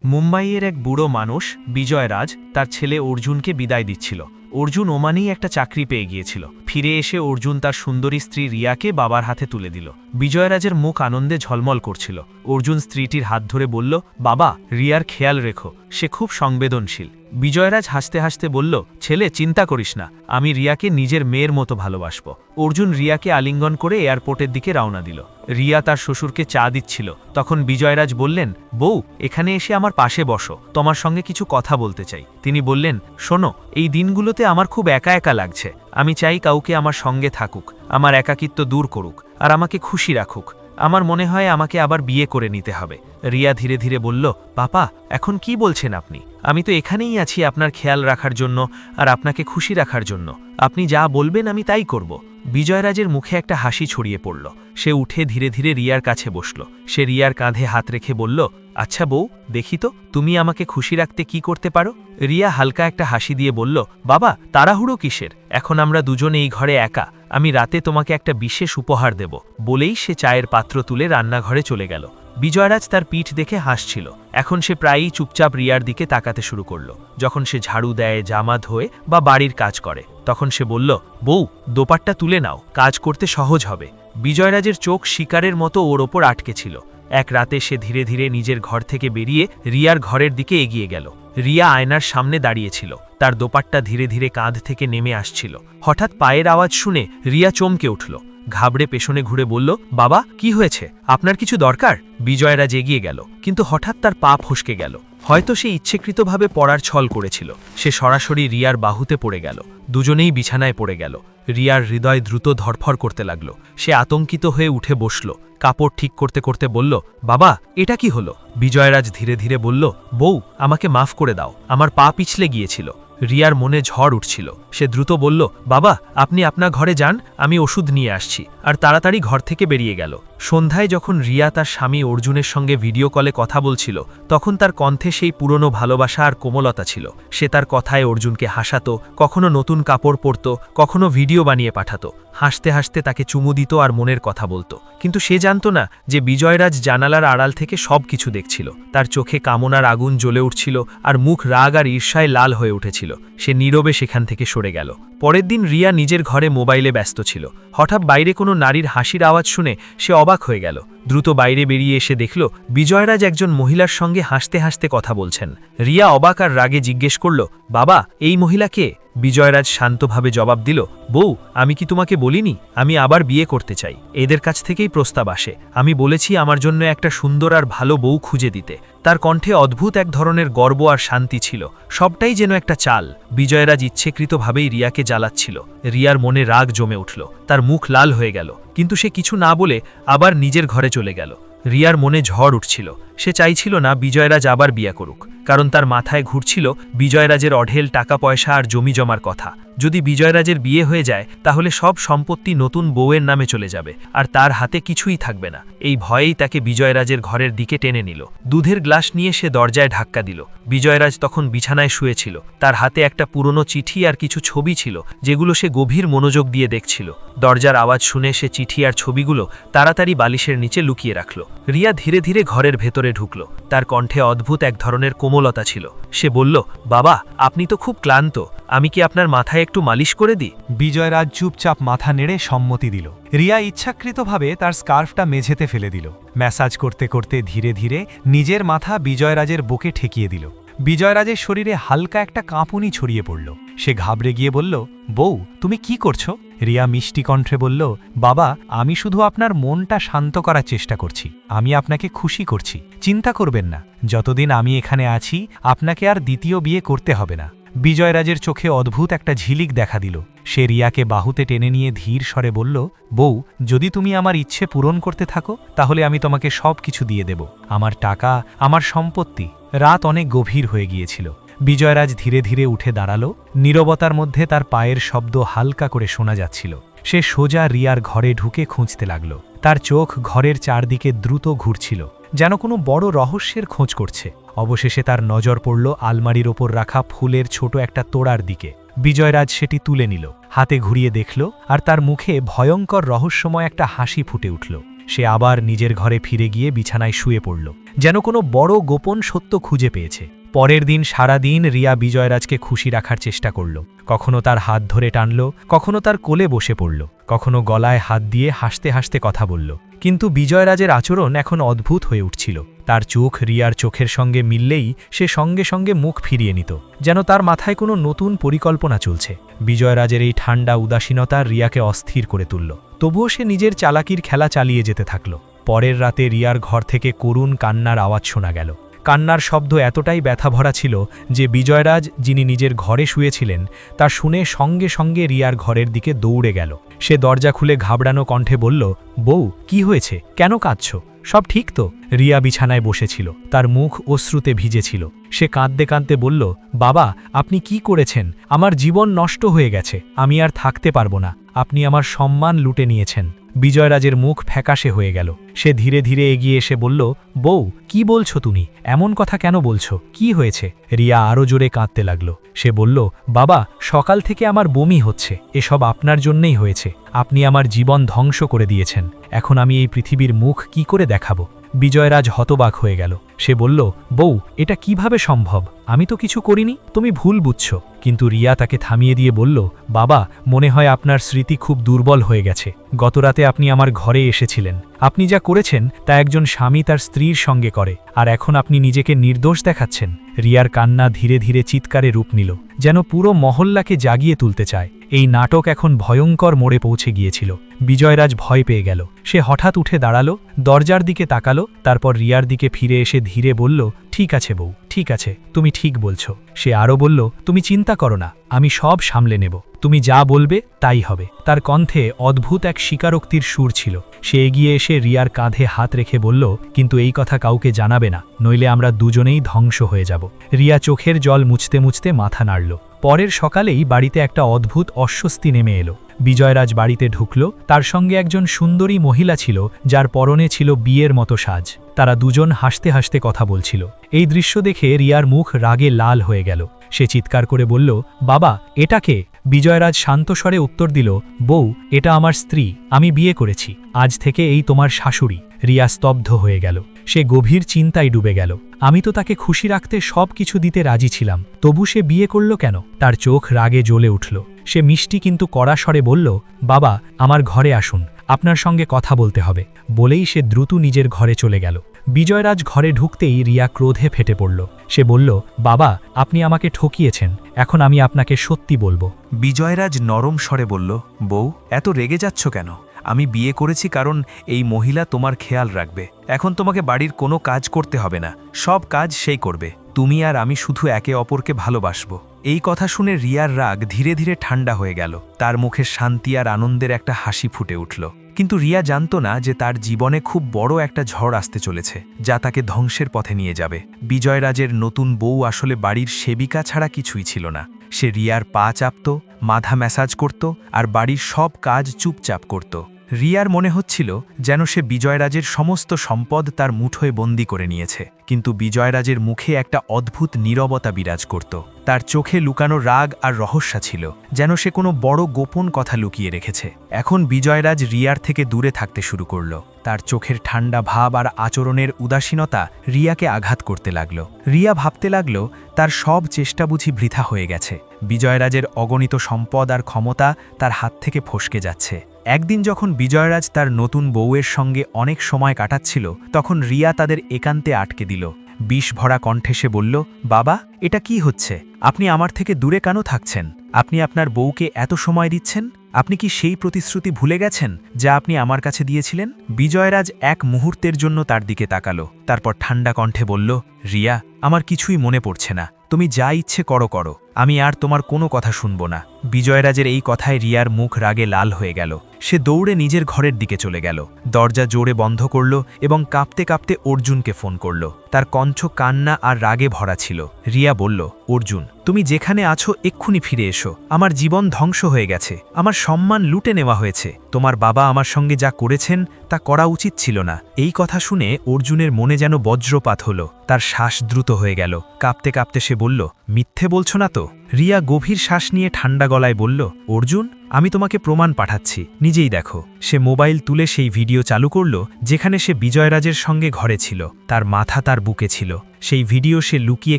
মুম্বাইয়ের এক বুড়ো মানুষ বিজয়রাজ তার ছেলে অর্জুনকে বিদায় দিচ্ছিল। অর্জুন ওমানেই একটা চাকরি পেয়ে গিয়েছিল। ফিরে এসে অর্জুন তার সুন্দরী স্ত্রী রিয়াকে বাবার হাতে তুলে দিল। বিজয়রাজের মুখ আনন্দে ঝলমল করছিল। অর্জুন স্ত্রীটির হাত ধরে বলল, বাবা, রিয়ার খেয়াল রেখো, সে খুব সংবেদনশীল। বিজয়রাজ হাসতে হাসতে বলল, ছেলে, চিন্তা করিস না, আমি রিয়াকে নিজের মেয়ের মতো ভালোবাসব। অর্জুন রিয়াকে আলিঙ্গন করে এয়ারপোর্টের দিকে রওনা দিল। রিয়া তার শ্বশুরকে চা দিচ্ছিল। তখন বিজয়রাজ বললেন, বউ, এখানে এসে আমার পাশে বসো, তোমার সঙ্গে কিছু কথা বলতে চাই। তিনি বললেন, শোনো, এই দিনগুলোতে আমার খুব একা একা লাগছে। আমি চাই কাউকে আমার সঙ্গে থাকুক, আমার একাকিত্ব দূর করুক, আর আমাকে খুশি রাখুক। আমার মনে হয় আমাকে আবার বিয়ে করে নিতে হবে। রিয়া ধীরে ধীরে বলল, পাপা, এখন কি বলছেন আপনি? আমি তো এখানেই আছি আপনার খেয়াল রাখার জন্য আর আপনাকে খুশি রাখার জন্য। আপনি যা বলবেন আমি তাই করব। বিজয়রাজের মুখে একটা হাসি ছড়িয়ে পড়ল। সে উঠে ধীরে ধীরে রিয়ার কাছে বসল। সে রিয়ার কাঁধে হাত রেখে বলল, আচ্ছা বউ, দেখি তো তুমি আমাকে খুশি রাখতে কি করতে পারো। রিয়া হালকা একটা হাসি দিয়ে বলল, বাবা, তাড়াহুড়ো কিসের? এখন আমরা দুজনে এই ঘরে একা। আমি রাতে তোমাকে একটা বিশেষ উপহার দেব। বলেই সে চায়ের পাত্র তুলে রান্নাঘরে চলে গেল। বিজয়রাজ তার পিঠ দেখে হাসছিল। এখন সে প্রায়ই চুপচাপ রিয়ার দিকে তাকাতে শুরু করল। যখন সে ঝাড়ু দেয়, জামা ধোয় বা বাড়ির কাজ করে, তখন সে বলল, বউ, দোপাট্টা তুলে নাও, কাজ করতে সহজ হবে। বিজয়রাজের চোখ শিকারের মতো ওর ওপর আটকে ছিল। এক রাতে সে ধীরে ধীরে নিজের ঘর থেকে বেরিয়ে রিয়ার ঘরের দিকে এগিয়ে গেল। রিয়া আয়নার সামনে দাঁড়িয়েছিল। তার দোপাট্টা ধীরে ধীরে কাঁধ থেকে নেমে আসছিল। হঠাৎ পায়ের আওয়াজ শুনে রিয়া চমকে উঠল। ঘাবড়ে পেছনে ঘুরে বলল, বাবা, কি হয়েছে? আপনার কিছু দরকার? বিজয়রাজ এগিয়ে গেল, কিন্তু হঠাৎ তার পা ফসকে গেল। হয়তো সে ইচ্ছেকৃতভাবে পড়ার ছল করেছিল। সে সরাসরি রিয়ার বাহুতে পড়ে গেল। দুজনেই বিছানায় পড়ে গেল। রিয়ার হৃদয় দ্রুত ধড়ফড় করতে লাগল। সে আতঙ্কিত হয়ে উঠে বসল। কাপড় ঠিক করতে করতে বলল, বাবা, এটা কি হলো? বিজয়রাজ ধীরে ধীরে বলল, বউ, আমাকে মাফ করে দাও, আমার পা পিছলে গিয়েছিল। রিয়ার মনে ঝড় উঠছিল। সে দ্রুত বলল, বাবা, আপনি আপনার ঘরে যান, আমি ওষুধ নিয়ে আসছি। আর তাড়াতাড়ি ঘর থেকে বেরিয়ে গেল। সন্ধ্যায় যখন রিয়া তার স্বামী অর্জুনের সঙ্গে ভিডিও কলে কথা বলছিল, তখন তার কণ্ঠে সেই পুরনো ভালোবাসা আর কোমলতা ছিল। সে তার কথায় অর্জুনকে হাসাতো, কখনো নতুন কাপড় পরত, কখনো ভিডিও বানিয়ে পাঠাতো। হাসতে হাসতে তাকে চুমু দিত আর মনের কথা বলতো। কিন্তু সে জানত না যে বিজয়রাজ জানালার আড়াল থেকে সব কিছু দেখছিল। তার চোখে কামনার আগুন জ্বলে উঠছিল আর মুখ রাগ আর ঈর্ষায় লাল হয়ে উঠেছিল। সে নীরবে সেখান থেকে সরে গেল। পরের দিন রিয়া নিজের ঘরে মোবাইলে ব্যস্ত ছিল। হঠাৎ বাইরে কোনো নারীর হাসির আওয়াজ শুনে সে অবাক হয়ে গেল। দ্রুত বাইরে বেরিয়ে এসে দেখল বিজয়রাজ একজন মহিলার সঙ্গে হাসতে হাসতে কথা বলছেন। রিয়া অবাক আর রাগে জিজ্ঞেস করল, বাবা, এই মহিলা কে? বিজয়রাজ শান্তভাবে জবাব দিল, বউ, আমি কি তোমাকে বলিনি আমি আবার বিয়ে করতে চাই? এদের কাছ থেকেই প্রস্তাব আসে। আমি বলেছি আমার জন্য একটা সুন্দর আর ভালো বউ খুঁজে দিতে। তার কণ্ঠে অদ্ভুত এক ধরনের গর্ব আর শান্তি ছিল। সবটাই যেন একটা চাল। বিজয়রাজ ইচ্ছেকৃতভাবেই রিয়াকে জ্বালাচ্ছিল। রিয়ার মনে রাগ জমে উঠল। তার মুখ লাল হয়ে গেল, কিন্তু সে কিছু না বলে আবার নিজের ঘরে চলে গেল। রিয়ার মনে ঝড় উঠছিল। সে চাইছিল না বিজয়রাজ আবার বিয়ে করুক, কারণ তার মাথায় ঘুরছিল বিজয়রাজের অঢেল টাকা পয়সা আর জমি জমার কথা। যদি বিজয়রাজের বিয়ে হয়ে যায়, তাহলে সব সম্পত্তি নতুন বউয়ের নামে চলে যাবে আর তার হাতে কিছুই থাকবে না। এই ভয়েই তাকে বিজয়রাজের ঘরের দিকে টেনে নিল। দুধের গ্লাস নিয়ে সে দরজায় ধাক্কা দিল। বিজয়রাজ তখন বিছানায় শুয়েছিল। তার হাতে একটা পুরনো চিঠি আর কিছু ছবি ছিল, যেগুলো সে গভীর মনোযোগ দিয়ে দেখছিল। দরজার আওয়াজ শুনে সে চিঠি আর ছবিগুলো তাড়াতাড়ি বালিশের নিচে লুকিয়ে রাখল। রিয়া ধীরে ধীরে ঘরের ভেতরে ঢুকল। তার কণ্ঠে অদ্ভুত এক ধরনের কোমলতা ছিল। সে বলল, বাবা, আপনি তো খুব ক্লান্ত, আমি কি আপনার মাথায় একটু মালিশ করে দিই? বিজয়রাজ চুপচাপ মাথা নেড়ে সম্মতি দিল। রিয়া ইচ্ছাকৃতভাবে তার স্কার্ফটা মেঝেতে ফেলে দিল। ম্যাসাজ করতে করতে ধীরে ধীরে নিজের মাথা বিজয়রাজের বুকে ঠেকিয়ে দিল। বিজয়রাজের শরীরে হালকা একটা কাঁপুনি ছড়িয়ে পড়ল। সে ঘাবড়ে গিয়ে বলল, বউ, তুমি কি করছো? রিয়া মিষ্টি কণ্ঠে বলল, বাবা, আমি শুধু আপনার মনটা শান্ত করার চেষ্টা করছি। আমি আপনাকে খুশি করছি। চিন্তা করবেন না, যতদিন আমি এখানে আছি আপনাকে আর দ্বিতীয় বিয়ে করতে হবে না। বিজয়রাজের চোখে অদ্ভুত একটা ঝিলিক দেখা দিল। সে রিয়াকে বাহুতে টেনে নিয়ে ধীর স্বরে বলল, বউ, যদি তুমি আমার ইচ্ছে পূরণ করতে থাকো, তাহলে আমি তোমাকে সব কিছু দিয়ে দেব, আমার টাকা, আমার সম্পত্তি। রাত অনেক গভীর হয়ে গিয়েছিল। বিজয়রাজ ধীরে ধীরে উঠে দাঁড়াল। নীরবতার মধ্যে তার পায়ের শব্দ হালকা করে শোনা যাচ্ছিল। সে সোজা রিয়ার ঘরে ঢুকে খুঁজতে লাগল। তার চোখ ঘরের চারদিকে দ্রুত ঘুরছিল, যেন কোনো বড় রহস্যের খোঁজ করছে। অবশেষে তার নজর পড়ল আলমারির ওপর রাখা ফুলের ছোট একটা তোড়ার দিকে। বিজয়রাজ সেটি তুলে নিল, হাতে ঘুরিয়ে দেখল, আর তার মুখে ভয়ঙ্কর রহস্যময় একটা হাসি ফুটে উঠল। সে আবার নিজের ঘরে ফিরে গিয়ে বিছানায় শুয়ে পড়ল, যেন কোনো বড় গোপন সত্য খুঁজে পেয়েছে। পরের দিন সারা দিন রিয়া বিজয়রাজকে খুশি রাখার চেষ্টা করল। কখনো তার হাত ধরে টানল, কখনো তার কোলে বসে পড়ল, কখনো গলায় হাত দিয়ে হাসতে হাসতে কথা বলল। কিন্তু বিজয়রাজের আচরণ এখন অদ্ভুত হয়ে উঠছিল। তার চোখ রিয়ার চোখের সঙ্গে মিললেই সে সঙ্গে সঙ্গে মুখ ফিরিয়ে নিত, যেন তার মাথায় কোনো নতুন পরিকল্পনা চলছে। বিজয়রাজের এই ঠান্ডা উদাসীনতা রিয়াকে অস্থির করে তুলল। তবুও সে নিজের চালাকির খেলা চালিয়ে যেতে থাকল। পরের রাতে রিয়ার ঘর থেকে করুণ কান্নার আওয়াজ শোনা গেল। কান্নার শব্দ এতটাই ব্যথাভরা ছিল যে বিজয়রাজ, যিনি নিজের ঘরে শুয়েছিলেন, তা শুনে সঙ্গে সঙ্গে রিয়ার ঘরের দিকে দৌড়ে গেল। সে দরজা খুলে ঘাবড়ানো কণ্ঠে বলল, বউ, কি হয়েছে? কেন কাঁদছ? সব ঠিক তো? রিয়া বিছানায় বসেছিল, তার মুখ অশ্রুতে ভিজেছিল। সে কাঁদতে কাঁদতে বলল, বাবা, আপনি কি করেছেন? আমার জীবন নষ্ট হয়ে গেছে, আমি আর থাকতে পারবো না। আপনি আমার সম্মান লুটে নিয়েছেন। বিজয়রাজের মুখ ফ্যাকাশে হয়ে গেল। সে ধীরে ধীরে এগিয়ে এসে বলল, বউ, কি বলছো তুমি? এমন কথা কেন বলছো? কি হয়েছে? রিয়া আরও জোরে কাঁদতে লাগল। সে বলল, বাবা, সকাল থেকে আমার বমি হচ্ছে। এসব আপনার জন্যই হয়েছে। আপনি আমার জীবন ধ্বংস করে দিয়েছেন। এখন আমি এই পৃথিবীর মুখ কি করে দেখাবো? বিজয়রাজ হতবাক হয়ে গেল। সে বলল, বউ, এটা কিভাবে সম্ভব? আমি তো কিছু করিনি, তুমি ভুল বুঝছো। কিন্তু রিয়া তাকে থামিয়ে দিয়ে বলল, বাবা, মনে হয় আপনার স্মৃতি খুব দুর্বল হয়ে গেছে। গতরাতে আপনি আমার ঘরে এসেছিলেন। আপনি যা করেছেন তা একজন স্বামী তার স্ত্রীর সঙ্গে করে, আর এখন আপনি নিজেকে নির্দোষ দেখাচ্ছেন। রিয়ার কান্না ধীরে ধীরে চিৎকারে রূপ নিল, যেন পুরো মহল্লাকে জাগিয়ে তুলতে চায়। এই নাটক এখন ভয়ঙ্কর মোড়ে পৌঁছে গিয়েছিল। বিজয়রাজ ভয় পেয়ে গেল। সে হঠাৎ উঠে দাঁড়ালো, দরজার দিকে তাকালো, তারপর রিয়ার দিকে ফিরে এসে ধীরে বলল, ঠিক আছে বউ, ঠিক আছে, তুমি ঠিক বলছো। সে আরও বলল, তুমি চিন্তা করো না, আমি সব সামলে নেব। তুমি যা বলবে তাই হবে। তার কণ্ঠে অদ্ভুত এক স্বীকারোক্তির সুর ছিল। সে এগিয়ে এসে রিয়ার কাঁধে হাত রেখে বলল, কিন্তু এই কথা কাউকে জানাবে না, নইলে আমরা দুজনেই ধ্বংস হয়ে যাব। রিয়া চোখের জল মুছতে মুছতে মাথা নাড়ল। পরের সকালেই বাড়িতে একটা অদ্ভুত অস্বস্তি নেমে এলো। বিজয়রাজ বাড়িতে ঢুকল। তার সঙ্গে একজন সুন্দরী মহিলা ছিল, যার পরনে ছিল বিয়ের মতো সাজ। তারা দুজন হাসতে হাসতে কথা বলছিল। এই দৃশ্য দেখে রিয়ার মুখ রাগে লাল হয়ে গেল। সে চিৎকার করে বলল, বাবা, এটা কে? বিজয়রাজ শান্ত স্বরে উত্তর দিল, বউ, এটা আমার স্ত্রী, আমি বিয়ে করেছি। আজ থেকে এই তোমার শাশুড়ি। রিয়া স্তব্ধ হয়ে গেল। সে গভীর চিন্তায় ডুবে গেল। আমি তো তাকে খুশি রাখতে সব কিছু দিতে রাজি ছিলাম, তবু সে বিয়ে করল কেন? তার চোখ রাগে জ্বলে উঠল। সে মিষ্টি কিন্তু কড়া স্বরে বলল, বাবা, আমার ঘরে আসুন, আপনার সঙ্গে কথা বলতে হবে। বলেই সে দ্রুত নিজের ঘরে চলে গেল। বিজয়রাজ ঘরে ঢুকতেই রিয়া ক্রোধে ফেটে পড়ল। সে বলল, বাবা, আপনি আমাকে ঠকিয়েছেন, এখন আমি আপনাকে সত্যি বলবো। বিজয়রাজ নরম স্বরে বলল, বউ, এত রেগে যাচ্ছ কেন? আমি বিয়ে করেছি কারণ এই মহিলা তোমার খেয়াল রাখবে। এখন তোমাকে বাড়ির কোনো কাজ করতে হবে না, সব কাজ সেই করবে। তুমি আর আমি শুধু একে অপরকে ভালোবাসবো। এই কথা শুনে রিয়ার রাগ ধীরে ধীরে ঠান্ডা হয়ে গেল। তার মুখে শান্তি আর আনন্দের একটা হাসি ফুটে উঠল। কিন্তু রিয়া জানত না যে তার জীবনে খুব বড় একটা ঝড় আসতে চলেছে, যা তাকে ধ্বংসের পথে নিয়ে যাবে। বিজয়রাজের নতুন বউ আসলে বাড়ির সেবিকা ছাড়া কিছুই ছিল না। সে রিয়ার পা চাপত, মাথা ম্যাসাজ করত, আর বাড়ির সব কাজ চুপচাপ করত। রিয়ার মনে হচ্ছিল যেন সে বিজয়রাজের সমস্ত সম্পদ তার মুঠোয় বন্দি করে নিয়েছে। কিন্তু বিজয়রাজের মুখে একটা অদ্ভুত নীরবতা বিরাজ করত। তার চোখে লুকানো রাগ আর রহস্য ছিল, যেন সে কোনো বড় গোপন কথা লুকিয়ে রেখেছে। এখন বিজয়রাজ রিয়ার থেকে দূরে থাকতে শুরু করল। তার চোখের ঠান্ডা ভাব আর আচরণের উদাসীনতা রিয়াকে আঘাত করতে লাগল। রিয়া ভাবতে লাগল, তার সব চেষ্টা বুঝি বৃথা হয়ে গেছে। বিজয়রাজের অগণিত সম্পদ আর ক্ষমতা তার হাত থেকে ফসকে যাচ্ছে। একদিন যখন বিজয়রাজ তার নতুন বউয়ের সঙ্গে অনেক সময় কাটাচ্ছিল, তখন রিয়া তাদের একান্তে আটকে দিল। বিষ ভরা কণ্ঠে সে বলল, বাবা, এটা কি হচ্ছে? আপনি আমার থেকে দূরে কেন থাকছেন? আপনি আপনার বউকে এত সময় দিচ্ছেন? আপনি কি সেই প্রতিশ্রুতি ভুলে গেছেন যা আপনি আমার কাছে দিয়েছিলেন? বিজয়রাজ এক মুহূর্তের জন্য তার দিকে তাকালো, তারপর ঠান্ডা কণ্ঠে বলল, রিয়া, আমার কিছুই মনে পড়ছে না। তুমি যা ইচ্ছে করো করো, আমি আর তোমার কোনো কথা শুনব না। বিজয়রাজের এই কথায় রিয়ার মুখ রাগে লাল হয়ে গেল। সে দৌড়ে নিজের ঘরের দিকে চলে গেল, দরজা জোরে বন্ধ করল এবং কাঁপতে কাঁপতে অর্জুনকে ফোন করল। তার কণ্ঠ কান্না আর রাগে ভরা ছিল। রিয়া বলল, অর্জুন, তুমি যেখানে আছো এক্ষুনি ফিরে এসো। আমার জীবন ধ্বংস হয়ে গেছে, আমার সম্মান লুটে নেওয়া হয়েছে। তোমার বাবা আমার সঙ্গে যা করেছেন তা করা উচিত ছিল না। এই কথা শুনে অর্জুনের মনে যেন বজ্রপাত হলো। তার শ্বাস দ্রুত হয়ে গেল। কাঁপতে কাঁপতে সে বলল, মিথ্যে বলছো না তো? রিয়া গভীর শ্বাস নিয়ে ঠান্ডা গলায় বলল, অর্জুন, আমি তোমাকে প্রমাণ পাঠাচ্ছি, নিজেই দেখো। সে মোবাইল তুলে সেই ভিডিও চালু করল যেখানে সে বিজয়রাজের সঙ্গে ঘরে ছিল, তার মাথা তার বুকে ছিল। সেই ভিডিও সে লুকিয়ে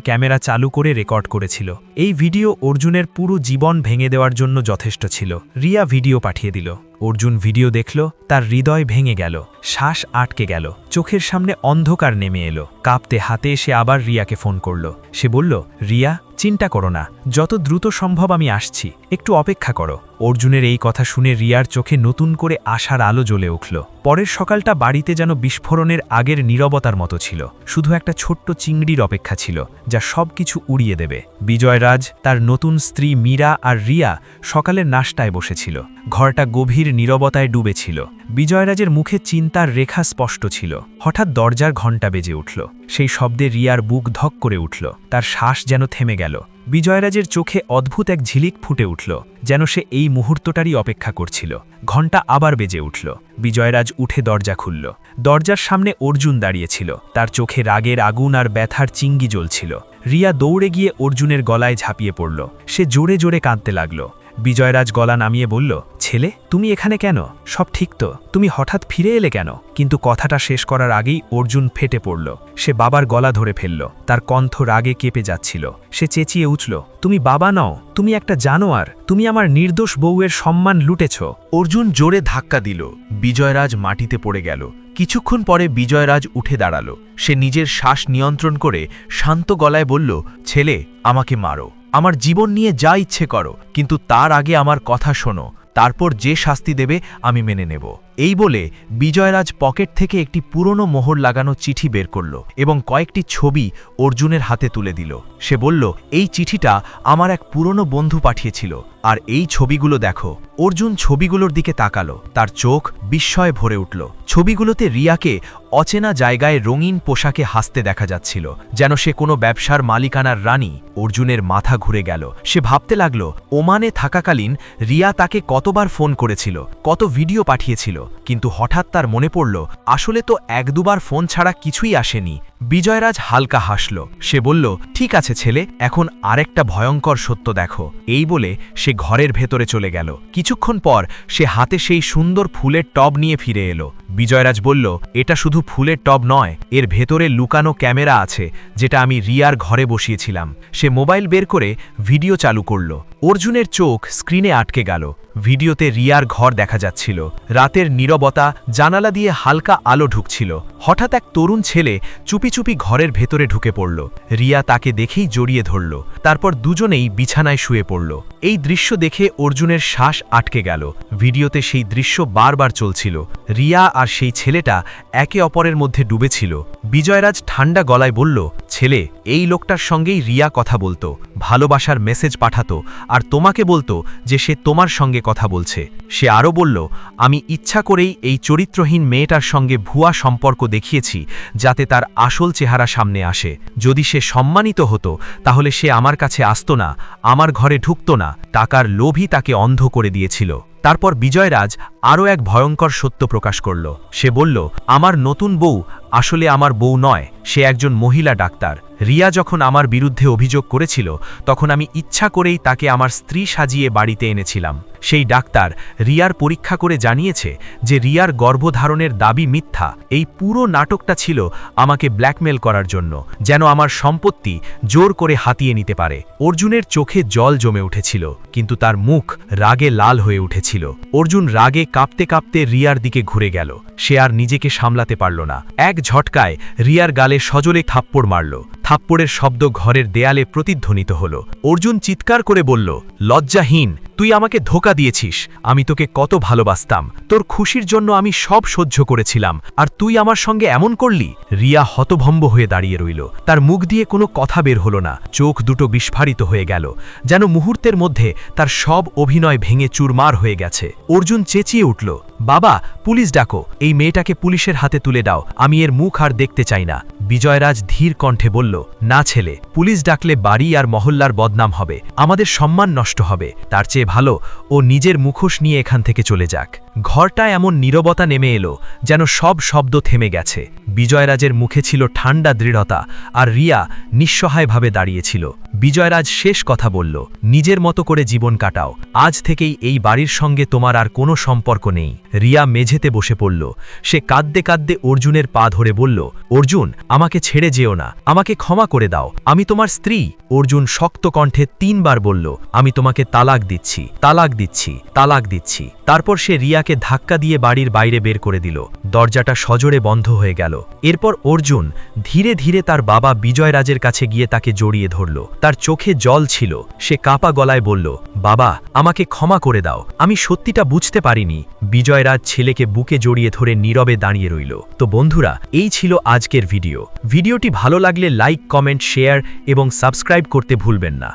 ক্যামেরা চালু করে রেকর্ড করেছিল। এই ভিডিও অর্জুনের পুরো জীবন ভেঙে দেওয়ার জন্য যথেষ্ট ছিল। রিয়া ভিডিও পাঠিয়ে দিল। অর্জুন ভিডিও দেখল, তার হৃদয় ভেঙে গেল, শ্বাস আটকে গেল, চোখের সামনে অন্ধকার নেমে এলো। কাঁপতে হাতে সে আবার রিয়াকে ফোন করল। সে বলল, রিয়া, চিন্তা করো না, যত দ্রুত সম্ভব আমি আসছি, একটু অপেক্ষা করো। অর্জুনের এই কথা শুনে রিয়ার চোখে নতুন করে আশার আলো জ্বলে উঠল। পরের সকালটা বাড়িতে যেন বিস্ফোরণের আগের নীরবতার মতো ছিল। শুধু একটা ছোট্ট চিংড়ির অপেক্ষা ছিল, যা সবকিছু উড়িয়ে দেবে। বিজয়রাজ, তার নতুন স্ত্রী মীরা আর রিয়া সকালের নাশতায় বসেছিল। ঘরটা গভীর নীরবতায় ডুবেছিল। বিজয়রাজের মুখে চিন্তার রেখা স্পষ্ট ছিল। হঠাৎ দরজার ঘণ্টা বেজে উঠল। সেই শব্দে রিয়ার বুক ধক করে উঠল, তার শ্বাস যেন থেমে গেল। বিজয়রাজের চোখে অদ্ভুত এক ঝিলিক ফুটে উঠল, যেন সে এই মুহূর্তটারই অপেক্ষা করছিল। ঘণ্টা আবার বেজে উঠল। বিজয়রাজ উঠে দরজা খুলল। দরজার সামনে অর্জুন দাঁড়িয়েছিল, তার চোখে রাগের আগুন আর ব্যথার চিঙ্গি জ্বলছিল। রিয়া দৌড়ে গিয়ে অর্জুনের গলায় ঝাঁপিয়ে পড়ল। সে জোরে জোরে কাঁদতে লাগল। বিজয়রাজ গলা নামিয়ে বলল, ছেলে, তুমি এখানে কেন? সব ঠিক তো? তুমি হঠাৎ ফিরে এলে কেন? কিন্তু কথাটা শেষ করার আগেই অর্জুন ফেটে পড়ল। সে বাবার গলা ধরে ফেলল, তার কণ্ঠ রাগে কেঁপে যাচ্ছিল। সে চেঁচিয়ে উঠল, তুমি বাবা নও, তুমি একটা জানোয়ার, তুমি আমার নির্দোষ বউয়ের সম্মান লুটেছ। অর্জুন জোরে ধাক্কা দিল। বিজয়রাজ মাটিতে পড়ে গেল। কিছুক্ষণ পরে বিজয়রাজ উঠে দাঁড়াল। সে নিজের শ্বাস নিয়ন্ত্রণ করে শান্ত গলায় বলল, ছেলে, আমাকে মারো, আমার জীবন নিয়ে যা ইচ্ছে করো, কিন্তু তার আগে আমার কথা শোনো, তারপর যে শাস্তি দেবে আমি মেনে নেব। এই বলে বিজয়রাজ পকেট থেকে একটি পুরনো মোহর লাগানো চিঠি বের করল এবং কয়েকটি ছবি অর্জুনের হাতে তুলে দিল। সে বলল, এই চিঠিটা আমার এক পুরনো বন্ধু পাঠিয়েছিল, আর এই ছবিগুলো দেখো। অর্জুন ছবিগুলোর দিকে তাকালো, তার চোখ বিস্ময়ে ভরে উঠল। ছবিগুলোতে রিয়াকে অচেনা জায়গায় রঙিন পোশাকে হাসতে দেখা যাচ্ছিল, যেন সে কোনো ব্যবসার মালিকানার রানী। অর্জুনের মাথা ঘুরে গেল। সে ভাবতে লাগল, ওমানে থাকাকালীন রিয়া তাকে কতবার ফোন করেছিল, কত ভিডিও পাঠিয়েছিল। কিন্তু হঠাৎ তার মনে পড়ল, আসলে তো এক দুবার ফোন ছাড়া কিছুই আসেনি। বিজয়রাজ হালকা হাসল। সে বলল, ঠিক আছে ছেলে, এখন আরেকটা ভয়ঙ্কর সত্য দেখো। এই বলে সে ঘরের ভেতরে চলে গেল। কিছুক্ষণ পর সে হাতে সেই সুন্দর ফুলের টব নিয়ে ফিরে এলো। বিজয়রাজ বলল, এটা শুধু ফুলের টব নয়, এর ভেতরে লুকানো ক্যামেরা আছে, যেটা আমি রিয়ার ঘরে বসিয়েছিলাম। সে মোবাইল বের করে ভিডিও চালু করল। অর্জুনের চোখ স্ক্রিনে আটকে গেল। ভিডিওতে রিয়ার ঘর দেখা যাচ্ছিল। রাতের নীরবতা, জানালা দিয়ে হালকা আলো ঢুকছিল। হঠাৎ এক তরুণ ছেলে চুপি চুপি ঘরের ভেতরে ঢুকে পড়ল। রিয়া তাকে দেখেই জড়িয়ে ধরল। তারপর দুজনেই বিছানায় শুয়ে পড়ল। এই দৃশ্য দেখে অর্জুনের শ্বাস আটকে গেল। ভিডিওতে সেই দৃশ্য বারবার চলছিল। রিয়া আর সেই ছেলেটা একে অপরের মধ্যে ডুবেছিল। বিজয়রাজ ঠান্ডা গলায় বলল, ছেলে, এই লোকটার সঙ্গেই রিয়া কথা বলতো, ভালোবাসার মেসেজ পাঠাতো, আর তোমাকে বলতো যে সে তোমার সঙ্গে কথা বলছে। সে আরও বলল, আমি ইচ্ছা করেই এই চরিত্রহীন মেয়েটার সঙ্গে ভুয়া সম্পর্ক দেখিয়েছি, যাতে তার আসল চেহারা সামনে আসে। যদি সে সম্মানিত হতো তাহলে সে আমার কাছে আসতো না, আমার ঘরে ঢুকতো না। টাকার লোভই তাকে অন্ধ করে দিয়েছিল। তারপর বিজয়রাজ আরও এক ভয়ঙ্কর সত্য প্রকাশ করল। সে বলল, আমার নতুন বউ আসলে আমার বউ নয়, সে একজন মহিলা ডাক্তার। রিয়া যখন আমার বিরুদ্ধে অভিযোগ করেছিল, তখন আমি ইচ্ছা করেই তাকে আমার স্ত্রী সাজিয়ে বাড়িতে এনেছিলাম। সেই ডাক্তার রিয়ার পরীক্ষা করে জানিয়েছে যে রিয়ার গর্ভধারণের দাবি মিথ্যা। এই পুরো নাটকটা ছিল আমাকে ব্ল্যাকমেল করার জন্য, যেন আমার সম্পত্তি জোর করে হাতিয়ে নিতে পারে। অর্জুনের চোখে জল জমে উঠেছিল, কিন্তু তার মুখ রাগে লাল হয়ে উঠেছিল। অর্জুন রাগে কাঁপতে কাঁপতে রিয়ার দিকে ঘুরে গেল। সে আর নিজেকে সামলাতে পারল না। এক ঝটকায় রিয়ার গালে সজোরে থাপ্পড় মারল। থাপ্পড়ের শব্দ ঘরের দেয়ালে প্রতিধ্বনিত হল। অর্জুন চিৎকার করে বলল, লজ্জাহীন, তুই আমাকে ধোঁকা দিয়েছিস। আমি তোকে কত ভালোবাসতাম, তোর খুশির জন্য আমি সব সহ্য করেছিলাম, আর তুই আমার সঙ্গে এমন করলি। রিয়া হতভম্ব হয়ে দাঁড়িয়ে রইল। তার মুখ দিয়ে কোনো কথা বের হলো না। চোখ দুটো বিস্ফারিত হয়ে গেল, যেন মুহূর্তের মধ্যে তার সব অভিনয় ভেঙে চুরমার হয়ে গেছে। অর্জুন চেঁচিয়ে উঠল, বাবা, পুলিশ ডাকো, এই মেয়েটাকে পুলিশের হাতে তুলে দাও, আমি এর মুখ আর দেখতে চাই না। বিজয়রাজ ধীর কণ্ঠে বলল, না ছেলে, পুলিশ ডাকলে বাড়ি আর মহল্লার বদনাম হবে, আমাদের সম্মান নষ্ট হবে। তার চেয়ে ভালো ও নিজের মুখোশ নিয়ে এখান থেকে চলে যাক। ঘরটা এমন নীরবতা নেমে এলো যেন সব শব্দ থেমে গেছে। বিজয়রাজের মুখে ছিল ঠান্ডা দৃঢ়তা, আর রিয়া নিঃসহায়ভাবে দাঁড়িয়েছিল। বিজয়রাজ শেষ কথা বলল, নিজের মতো করে জীবন কাটাও, আজ থেকেই এই বাড়ির সঙ্গে তোমার আর কোনো সম্পর্ক নেই। রিয়া মেঝেতে বসে পড়ল। সে কাঁদতে কাঁদতে অর্জুনের পা ধরে বলল, অর্জুন, আমাকে ছেড়ে যেও না, আমাকে ক্ষমা করে দাও, আমি তোমার স্ত্রী। অর্জুন শক্ত কণ্ঠে 3 বার বলল, আমি তোমাকে তালাক দিচ্ছি, তালাক দিচ্ছি, তালাক দিচ্ছি। তারপর সে রিয়াকে ধাক্কা দিয়ে বাড়ির বাইরে বের করে দিল। দরজাটা সজোরে বন্ধ হয়ে গেল। এরপর অর্জুন ধীরে ধীরে তার বাবা বিজয়রাজের কাছে গিয়ে তাকে জড়িয়ে ধরল। তার চোখে জল ছিল। সে কাঁপা গলায় বলল, বাবা, আমাকে ক্ষমা করে দাও, আমি সত্যিটা বুঝতে পারিনি। বিজয়রাজ ছেলেকে বুকে জড়িয়ে ধরে নীরবে দাঁড়িয়ে রইল। তো বন্ধুরা, এই ছিল আজকের ভিডিওটি ভালো লাগলে লাইক, কমেন্ট, শেয়ার এবং সাবস্ক্রাইব করতে ভুলবেন না।